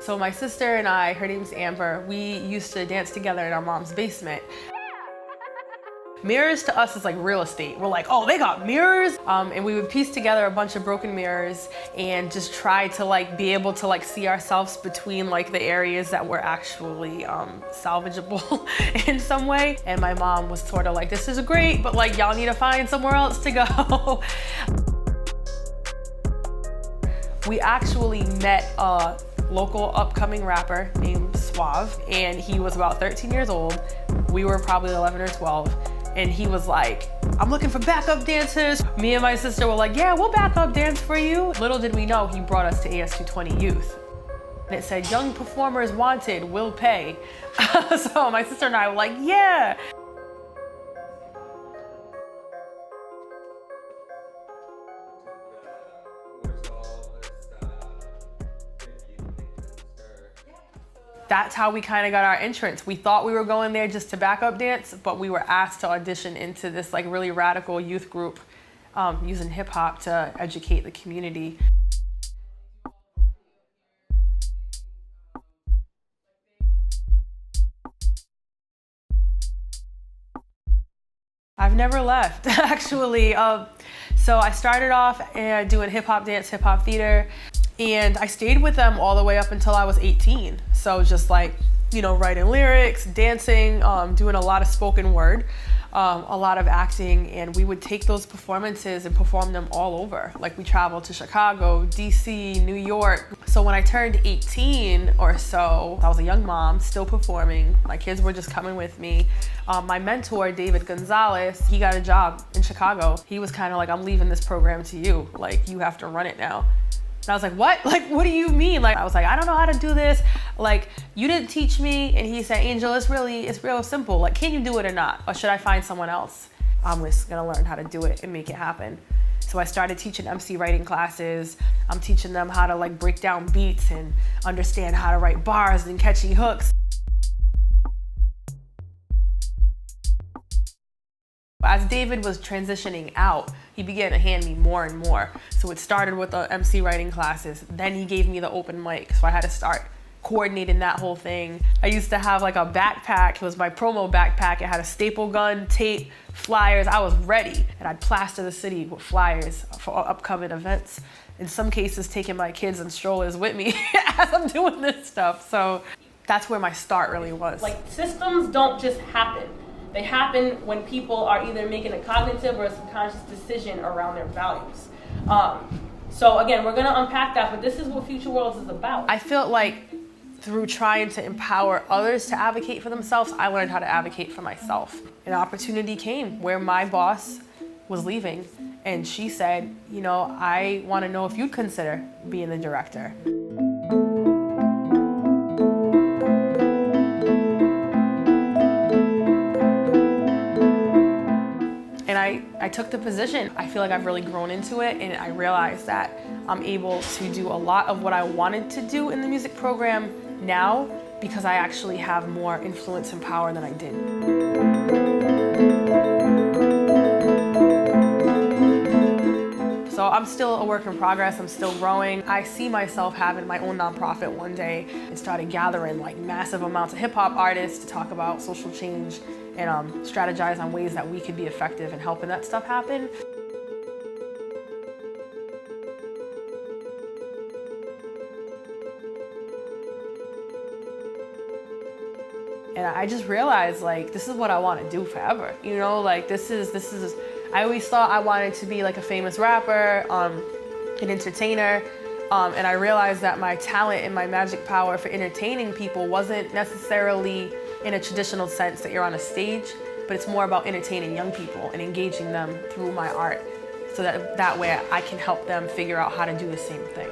So my sister and I, her name's Amber, we used to dance together in our mom's basement. Mirrors to us is like real estate. We're like, oh, they got mirrors? And we would piece together a bunch of broken mirrors and just try to like be able to like see ourselves between like the areas that were actually salvageable in some way. And my mom was sort of like, this is great, but like y'all need to find somewhere else to go. We actually met a local upcoming rapper named Suave, and he was about 13 years old. We were probably 11 or 12. And he was like, I'm looking for backup dancers. Me and my sister were like, yeah, we'll backup dance for you. Little did we know he brought us to AS220 Youth. And it said, young performers wanted, will pay. So my sister and I were like, yeah. That's how we kind of got our entrance. We thought we were going there just to backup dance, but we were asked to audition into this like really radical youth group using hip hop to educate the community. I've never left, actually. So I started off doing hip hop dance, hip hop theater, and I stayed with them all the way up until I was 18. So just like, you know, writing lyrics, dancing, doing a lot of spoken word, a lot of acting, and we would take those performances and perform them all over. Like we traveled to Chicago, DC, New York. So when I turned 18 or so, I was a young mom, still performing. My kids were just coming with me. My mentor, David Gonzalez, he got a job in Chicago. He was kind of like, I'm leaving this program to you. Like, you have to run it now. And I was like, what? Like, what do you mean? Like, I was like, I don't know how to do this. Like, you didn't teach me. And he said, Angel, it's real simple. Like, can you do it or not? Or should I find someone else? I'm just gonna learn how to do it and make it happen. So I started teaching MC writing classes. I'm teaching them how to like break down beats and understand how to write bars and catchy hooks. As David was transitioning out, he began to hand me more and more. So it started with the MC writing classes. Then he gave me the open mic. So I had to start coordinating that whole thing. I used to have like a backpack. It was my promo backpack. It had a staple gun, tape, flyers. I was ready. And I'd plaster the city with flyers for upcoming events. In some cases, taking my kids and strollers with me as I'm doing this stuff. So that's where my start really was. Like, systems don't just happen. They happen when people are either making a cognitive or a subconscious decision around their values. So again, we're gonna unpack that, but this is what Future Worlds is about. I felt like through trying to empower others to advocate for themselves, I learned how to advocate for myself. An opportunity came where my boss was leaving, and she said, you know, I wanna know if you'd consider being the director. I took the position. I feel like I've really grown into it, and I realized that I'm able to do a lot of what I wanted to do in the music program now because I actually have more influence and power than I did. So I'm still a work in progress, I'm still growing. I see myself having my own nonprofit one day and started gathering like massive amounts of hip hop artists to talk about social change and strategize on ways that we could be effective in helping that stuff happen. And I just realized like, this is what I want to do forever. You know, like this is, I always thought I wanted to be like a famous rapper, an entertainer. And I realized that my talent and my magic power for entertaining people wasn't necessarily in a traditional sense that you're on a stage, but it's more about entertaining young people and engaging them through my art so that way I can help them figure out how to do the same thing.